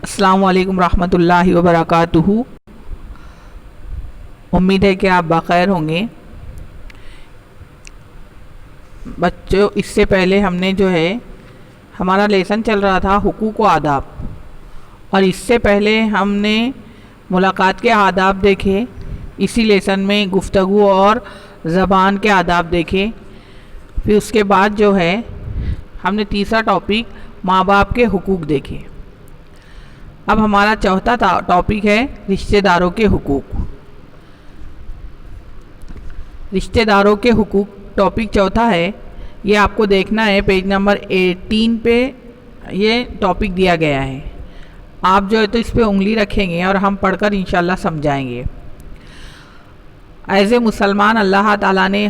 السلام علیکم ورحمۃ اللہ وبرکاتہ۔ امید ہے کہ آپ بخیر ہوں گے۔ بچوں، اس سے پہلے ہم نے ہمارا لیسن چل رہا تھا حقوق و آداب، اور اس سے پہلے ہم نے ملاقات کے آداب دیکھے۔ اسی لیسن میں گفتگو اور زبان کے آداب دیکھے۔ پھر اس کے بعد ہم نے تیسرا ٹاپک ماں باپ کے حقوق دیکھے۔ اب ہمارا چوتھا ٹاپک ہے رشتہ داروں کے حقوق۔ رشتہ داروں کے حقوق ٹاپک چوتھا ہے۔ یہ آپ کو دیکھنا ہے، پیج نمبر 18 پہ یہ ٹاپک دیا گیا ہے۔ آپ تو اس پہ انگلی رکھیں گے اور ہم پڑھ کر انشاءاللہ سمجھائیں گے۔ ایز اے مسلمان اللہ تعالیٰ نے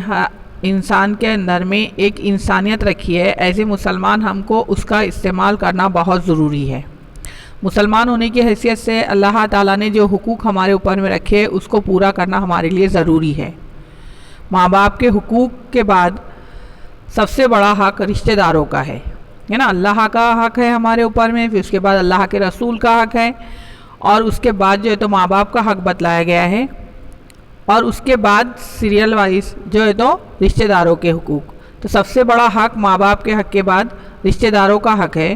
انسان کے اندر میں ایک انسانیت رکھی ہے۔ ایز اے مسلمان ہم کو اس کا استعمال کرنا بہت ضروری ہے۔ مسلمان ہونے کی حیثیت سے اللہ تعالیٰ نے جو حقوق ہمارے اوپر میں رکھے اس کو پورا کرنا ہمارے لیے ضروری ہے۔ ماں باپ کے حقوق کے بعد سب سے بڑا حق رشتہ داروں کا ہے نا۔ اللہ کا حق ہے ہمارے اوپر میں، پھر اس کے بعد اللہ کے رسول کا حق ہے، اور اس کے بعد تو ماں باپ کا حق بتلایا گیا ہے، اور اس کے بعد سیریل وائز تو رشتہ داروں کے حقوق۔ تو سب سے بڑا حق ماں باپ کے حق کے بعد رشتہ داروں کا حق ہے۔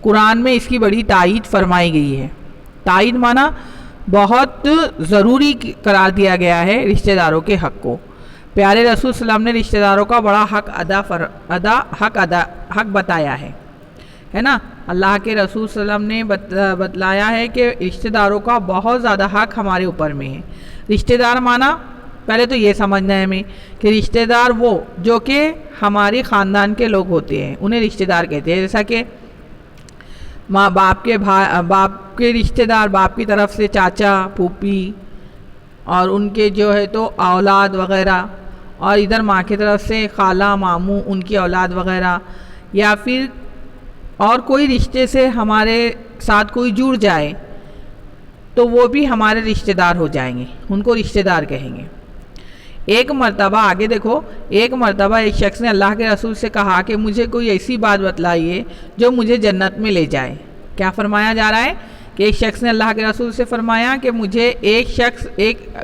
قرآن میں اس کی بڑی تائید فرمائی گئی ہے۔ تائید مانا بہت ضروری قرار دیا گیا ہے رشتہ داروں کے حق کو۔ پیارے رسول صلی اللہ علیہ وسلم نے رشتہ داروں کا بڑا حق بتایا ہے نا۔ اللہ کے رسول صلی اللہ علیہ وسلم نے بتلایا ہے کہ رشتہ داروں کا بہت زیادہ حق ہمارے اوپر میں ہے۔ رشتہ دار مانا پہلے تو یہ سمجھنا ہے ہمیں کہ رشتہ دار وہ جو کہ ہمارے خاندان کے لوگ ہوتے ہیں، انہیں رشتہ دار کہتے ہیں۔ جیسا کہ ماں باپ کے رشتہ دار، باپ کی طرف سے چاچا پھوپھی اور ان کے تو اولاد وغیرہ، اور ادھر ماں کی طرف سے خالہ ماموں ان کی اولاد وغیرہ، یا پھر اور کوئی رشتے سے ہمارے ساتھ کوئی جڑ جائے تو وہ بھی ہمارے رشتہ دار ہو جائیں گے، ان کو رشتہ دار کہیں گے۔ ایک مرتبہ آگے دیکھو، ایک مرتبہ ایک شخص نے اللہ کے رسول سے کہا کہ مجھے کوئی ایسی بات بتلائیے جو مجھے جنت میں لے جائے۔ کیا فرمایا جا رہا ہے کہ ایک شخص نے اللہ کے رسول سے فرمایا کہ مجھے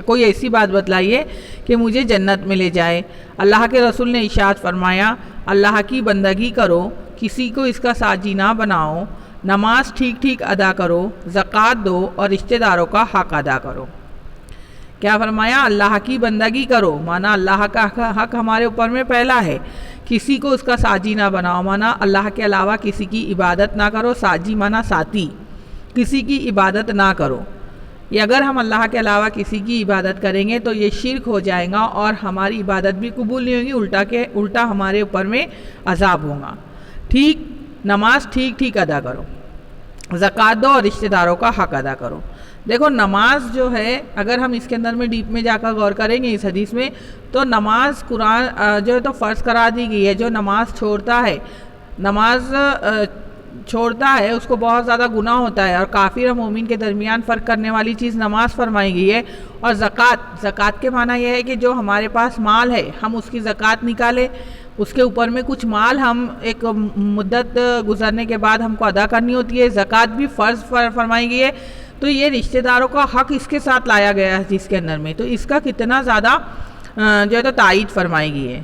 کوئی ایسی بات بتلائیے کہ مجھے جنت میں لے جائے۔ اللہ کے رسول نے ارشاد فرمایا، اللہ کی بندگی کرو، کسی کو اس کا ساجی نہ بناؤ، نماز ٹھیک ادا کرو، زکوٰۃ دو، اور رشتہ داروں کا حق ادا کرو۔ کیا فرمایا؟ اللہ کی بندگی کرو، مانا اللہ کا حق ہمارے اوپر میں پہلا ہے۔ کسی کو اس کا ساجی نہ بناؤ، مانا اللہ کے علاوہ کسی کی عبادت نہ کرو۔ ساجی مانا ساتھی، کسی کی عبادت نہ کرو۔ یہ اگر ہم اللہ کے علاوہ کسی کی عبادت کریں گے تو یہ شرک ہو جائے گا، اور ہماری عبادت بھی قبول نہیں ہوگی، الٹا ہمارے اوپر میں عذاب ہوگا۔ نماز ٹھیک ادا کرو، زکوٰۃ دو، اور رشتہ داروں کا حق ادا کرو۔ دیکھو نماز اگر ہم اس کے اندر میں ڈیپ میں جا کر غور کریں گے اس حدیث میں، تو نماز قرآن تو فرض قرار دی گئی ہے۔ جو نماز چھوڑتا ہے اس کو بہت زیادہ گناہ ہوتا ہے، اور کافر اور مومن کے درمیان فرق کرنے والی چیز نماز فرمائی گئی ہے۔ اور زکوٰۃ کے معنی یہ ہے کہ جو ہمارے پاس مال ہے ہم اس کی زکوٰۃ نکالیں، اس کے اوپر میں کچھ مال ہم ایک مدت گزرنے کے بعد ہم کو ادا کرنی ہوتی ہے۔ زکوٰۃ بھی فرض فرمائی گئی ہے۔ تو یہ رشتہ داروں کا حق اس کے ساتھ لایا گیا ہے جس کے اندر میں، تو اس کا کتنا زیادہ تو تائید فرمائی گئی ہے۔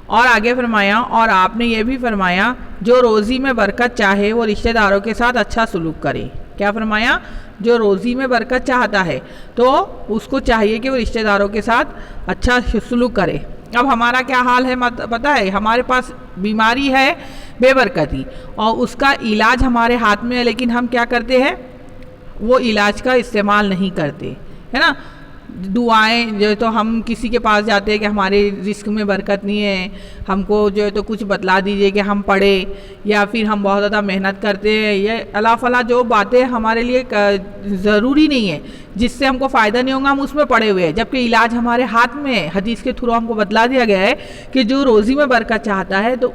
اور آگے فرمایا، اور آپ نے یہ بھی فرمایا جو روزی میں برکت چاہے وہ رشتہ داروں کے ساتھ اچھا سلوک کرے۔ کیا فرمایا؟ جو روزی میں برکت چاہتا ہے تو اس کو چاہیے کہ وہ رشتہ داروں کے ساتھ اچھا سلوک کرے۔ اب ہمارا کیا حال ہے پتہ ہے؟ ہمارے پاس بیماری ہے بے برکتی، اور اس کا علاج ہمارے ہاتھ میں ہے، لیکن ہم کیا کرتے ہیں؟ وہ علاج کا استعمال نہیں کرتے، ہے نا۔ دعائیں تو ہم کسی کے پاس جاتے ہیں کہ ہمارے رزق میں برکت نہیں ہے، ہم کو تو کچھ بتلا دیجئے کہ ہم پڑھیں، یا پھر ہم بہت زیادہ محنت کرتے ہیں، یہ اللہ فلاں جو باتیں ہمارے لیے ضروری نہیں ہے، جس سے ہم کو فائدہ نہیں ہوگا ہم اس میں پڑے ہوئے ہیں، جبکہ علاج ہمارے ہاتھ میں ہے۔ حدیث کے تھرو ہم کو بتلا دیا گیا ہے کہ جو روزی میں برکت چاہتا ہے تو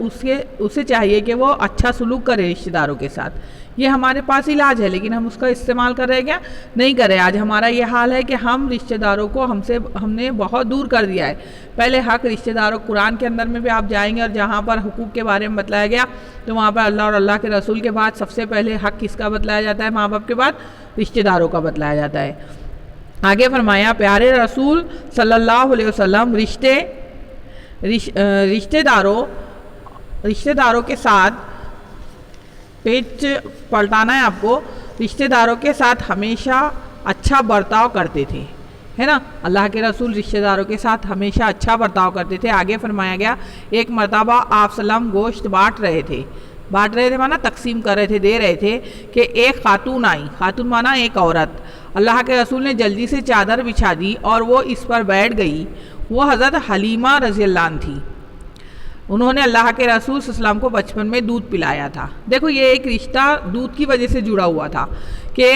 اسے چاہیے کہ وہ اچھا سلوک کرے رشتہ داروں کے ساتھ۔ یہ ہمارے پاس علاج ہے، لیکن ہم اس کا استعمال کر رہے ہیں کیا؟ نہیں کر رہے۔ آج ہمارا یہ حال ہے کہ ہم رشتہ داروں کو ہم نے بہت دور کر دیا ہے۔ پہلے حق رشتہ داروں، قرآن کے اندر میں بھی آپ جائیں گے اور جہاں پر حقوق کے بارے میں بتلایا گیا تو وہاں پر اللہ اور اللہ کے رسول کے بعد سب سے پہلے حق کس کا بتلایا جاتا ہے؟ ماں باپ کے بعد رشتہ داروں کا بتلایا جاتا ہے۔ آگے فرمایا پیارے رسول صلی اللہ علیہ وسلم رشتہ داروں کے ساتھ پیج پلٹانا ہے آپ کو، رشتہ داروں کے ساتھ ہمیشہ اچھا برتاؤ کرتے تھے، ہے نا۔ اللہ کے رسول رشتہ داروں کے ساتھ ہمیشہ اچھا برتاؤ کرتے تھے۔ آگے فرمایا گیا ایک مرتبہ آپ سلام گوشت بانٹ رہے تھے مانا تقسیم کر رہے تھے، دے رہے تھے کہ ایک خاتون آئی، خاتون مانا ایک عورت۔ اللہ کے رسول نے جلدی سے چادر بچھا دی اور وہ اس پر بیٹھ گئی۔ وہ حضرت حلیمہ رضی اللہ عنہ تھی۔ انہوں نے اللہ کے رسول صلی اللہ علیہ وسلم کو بچپن میں دودھ پلایا تھا۔ دیکھو یہ ایک رشتہ دودھ کی وجہ سے جڑا ہوا تھا کہ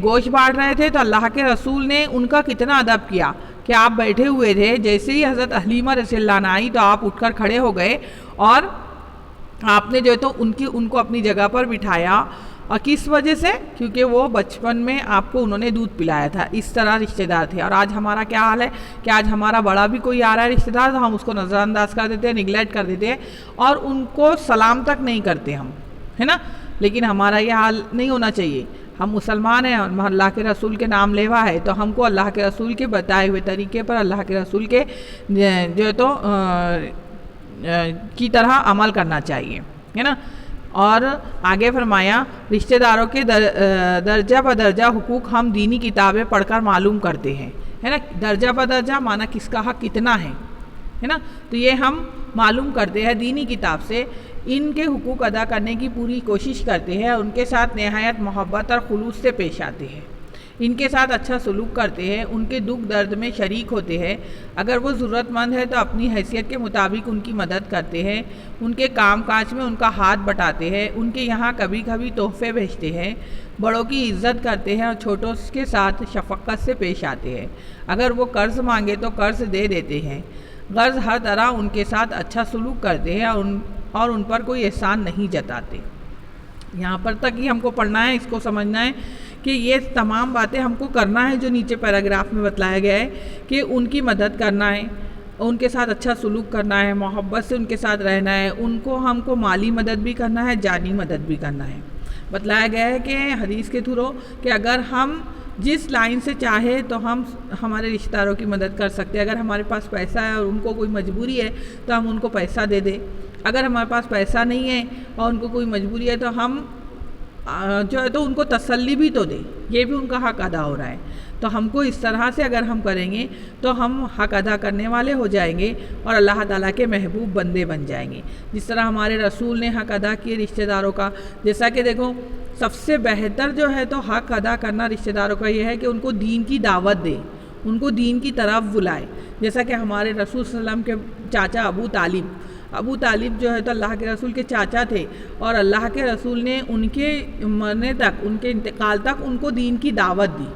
گوشت بانٹ رہے تھے تو اللہ کے رسول نے ان کا کتنا ادب کیا کہ آپ بیٹھے ہوئے تھے، جیسے ہی حضرت حلیمہ رضی اللہ عنہ آئی تو آپ اٹھ کر کھڑے ہو گئے اور آپ نے جو ہے تو ان کو اپنی جگہ پر بٹھایا۔ اور کس وجہ سے؟ کیونکہ وہ بچپن میں آپ کو انہوں نے دودھ پلایا تھا۔ اس طرح رشتہ دار تھے۔ اور آج ہمارا کیا حال ہے کہ آج ہمارا بڑا بھی کوئی آ رہا ہے رشتہ دار تو ہم اس کو نظر انداز کر دیتے ہیں، نگلیکٹ کر دیتے ہیں اور ان کو سلام تک نہیں کرتے ہم، ہے نا۔ لیکن ہمارا یہ حال نہیں ہونا چاہیے۔ ہم مسلمان ہیں اور اللہ کے رسول کے نام لیوا ہے تو ہم کو اللہ کے رسول کے بتائے ہوئے طریقے پر اللہ کے رسول کے جو ہے تو کی طرح عمل کرنا چاہیے، ہے نا۔ اور آگے فرمایا رشتہ داروں کے درجہ بدرجہ حقوق ہم دینی کتابیں پڑھ کر معلوم کرتے ہیں، ہے نا۔ درجہ بدرجہ مانا کس کا حق کتنا ہے نا، تو یہ ہم معلوم کرتے ہیں دینی کتاب سے۔ ان کے حقوق ادا کرنے کی پوری کوشش کرتے ہیں، ان کے ساتھ نہایت محبت اور خلوص سے پیش آتے ہیں، ان کے ساتھ اچھا سلوک کرتے ہیں، ان کے دکھ درد میں شریک ہوتے ہیں، اگر وہ ضرورت مند ہے تو اپنی حیثیت کے مطابق ان کی مدد کرتے ہیں، ان کے کام کاج میں ان کا ہاتھ بٹاتے ہیں، ان کے یہاں کبھی کبھی تحفے بھیجتے ہیں، بڑوں کی عزت کرتے ہیں اور چھوٹوں کے ساتھ شفقت سے پیش آتے ہیں، اگر وہ قرض مانگے تو قرض دے دیتے ہیں، غرض ہر طرح ان کے ساتھ اچھا سلوک کرتے ہیں اور ان پر کوئی احسان نہیں جتاتے۔ یہاں پر تک ہی ہم کو پڑھنا ہے، اس کو سمجھنا ہے کہ یہ تمام باتیں ہم کو کرنا ہے جو نیچے پیراگراف میں بتلایا گیا ہے کہ ان کی مدد کرنا ہے، ان کے ساتھ اچھا سلوک کرنا ہے، محبت سے ان کے ساتھ رہنا ہے، ہم کو مالی مدد بھی کرنا ہے، جانی مدد بھی کرنا ہے۔ بتلایا گیا ہے کہ حدیث کے تھرو کہ اگر ہم جس لائن سے چاہے تو ہم ہمارے رشتہ داروں کی مدد کر سکتے ہیں۔ اگر ہمارے پاس پیسہ ہے اور ان کو کوئی مجبوری ہے تو ہم ان کو پیسہ دے دیں، اگر ہمارے پاس پیسہ نہیں ہے اور ان کو کوئی مجبوری ہے تو ہم جو ہے تو ان کو تسلی بھی تو دیں، یہ بھی ان کا حق ادا ہو رہا ہے۔ تو ہم کو اس طرح سے اگر ہم کریں گے تو ہم حق ادا کرنے والے ہو جائیں گے اور اللہ تعالیٰ کے محبوب بندے بن جائیں گے، جس طرح ہمارے رسول نے حق ادا کیے رشتہ داروں کا۔ جیسا کہ دیکھو سب سے بہتر جو ہے تو حق ادا کرنا رشتہ داروں کا یہ ہے کہ ان کو دین کی دعوت دے، ان کو دین کی طرف بلائے۔ جیسا کہ ہمارے رسول صلی اللہ علیہ وسلم کے چاچا ابو طالب جو ہے تو اللہ کے رسول کے چاچا تھے اور اللہ کے رسول نے ان کے مرنے تک، ان کے انتقال تک ان کو دین کی دعوت دی،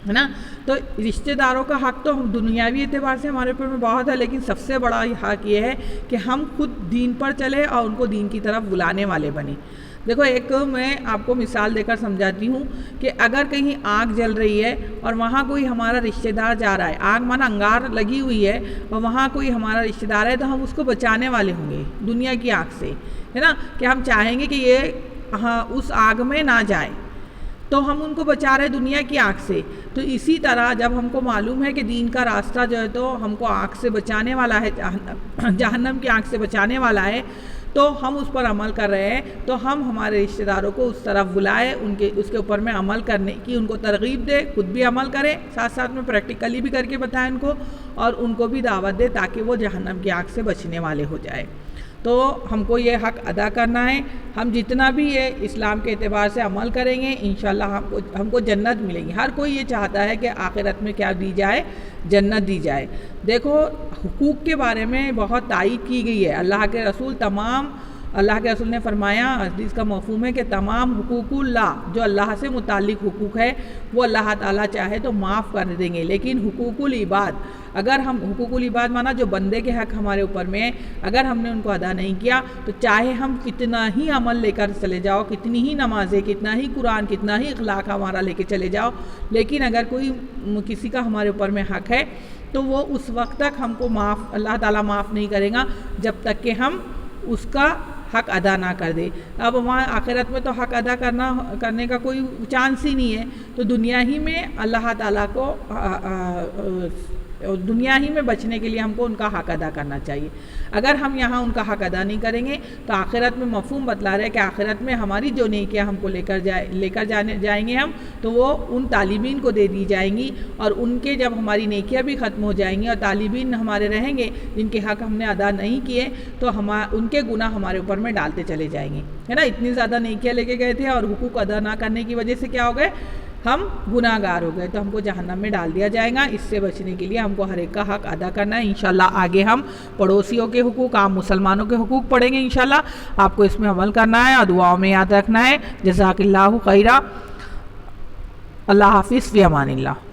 ہے نا۔ تو رشتہ داروں کا حق تو دنیاوی اعتبار سے ہمارے اوپر میں بہت ہے، لیکن سب سے بڑا حق یہ ہے کہ ہم خود دین پر چلے اور ان کو دین کی طرف بلانے والے بنیں۔ دیکھو ایک میں آپ کو مثال دے کر سمجھاتی ہوں کہ اگر کہیں آگ جل رہی ہے اور وہاں کوئی ہمارا رشتہ دار جا رہا ہے، آگ مانا انگار لگی ہوئی ہے اور وہاں کوئی ہمارا رشتہ دار ہے تو ہم اس کو بچانے والے ہوں گے دنیا کی آگ سے، ہے نا، کہ ہم چاہیں گے کہ یہ اس آگ میں نہ جائے، تو ہم ان کو بچا رہے دنیا کی آگ سے۔ تو اسی طرح جب ہم کو معلوم ہے کہ دین کا راستہ جو ہے تو ہم کو آگ سے بچانے والا ہے، جہنم کی آگ سے بچانے والا ہے، تو ہم اس پر عمل کر رہے ہیں، تو ہم ہمارے رشتہ داروں کو اس طرف بلائے، اس کے اوپر میں عمل کرنے کی ان کو ترغیب دے، خود بھی عمل کرے، ساتھ ساتھ میں پریکٹیکلی بھی کر کے بتائیں ان کو، اور ان کو بھی دعوت دے تاکہ وہ جہنم کی آگ سے بچنے والے ہو جائے۔ تو ہم کو یہ حق ادا کرنا ہے۔ ہم جتنا بھی یہ اسلام کے اعتبار سے عمل کریں گے انشاءاللہ ہم کو جنت ملے گی۔ ہر کوئی یہ چاہتا ہے کہ آخرت میں کیا دی جائے؟ جنت دی جائے۔ دیکھو حقوق کے بارے میں بہت تائید کی گئی ہے، اللہ کے رسول تمام اللہ کے رسول نے فرمایا، حدیث کا مفہوم ہے کہ تمام حقوق اللہ جو اللہ سے متعلق حقوق ہے وہ اللہ تعالیٰ چاہے تو معاف کر دیں گے، لیکن حقوق العباد، اگر ہم حقوق العباد مانا جو بندے کے حق ہمارے اوپر میں ہے، اگر ہم نے ان کو ادا نہیں کیا تو چاہے ہم کتنا ہی عمل لے کر چلے جاؤ، کتنی ہی نمازیں، کتنا ہی قرآن، کتنا ہی اخلاق ہمارا لے کے چلے جاؤ، لیکن اگر کوئی کسی کا ہمارے اوپر میں حق ہے تو وہ اس وقت تک ہم کو اللہ تعالیٰ معاف نہیں کرے گا جب تک کہ ہم اس کا حق ادا نہ کر دے۔ اب وہاں آخرت میں تو حق ادا کرنے کا کوئی چانس ہی نہیں ہے، تو دنیا ہی میں اللہ تعالیٰ کو دنیا ہی میں بچنے کے لیے ہم کو ان کا حق ادا کرنا چاہیے۔ اگر ہم یہاں ان کا حق ادا نہیں کریں گے تو آخرت میں مفہوم بتلا رہے کہ آخرت میں ہماری جو نیکیاں ہم کو لے کر جائیں گے ہم، تو وہ ان طالبین کو دے دی جائیں گی، اور ان کے جب ہماری نیکیاں بھی ختم ہو جائیں گی اور طالبین ہمارے رہیں گے جن کے حق ہم نے ادا نہیں کیے، تو ان کے گناہ ہمارے اوپر میں ڈالتے چلے جائیں گے، ہے نا۔ اتنی زیادہ نیکیاں لے کے گئے تھے اور حقوق ادا نہ کرنے کی وجہ سے کیا ہو گئے، ہم گناہ گار ہو گئے، تو ہم کو جہنم میں ڈال دیا جائے گا۔ اس سے بچنے کے لیے ہم کو ہر ایک کا حق ادا کرنا ہے۔ انشاءاللہ آگے ہم پڑوسیوں کے حقوق، عام مسلمانوں کے حقوق پڑھیں گے انشاءاللہ۔ آپ کو اس میں عمل کرنا ہے اور دعاؤں میں یاد رکھنا ہے۔ جزاک اللہ خیرہ۔ اللہ حافظ، فی امان اللہ۔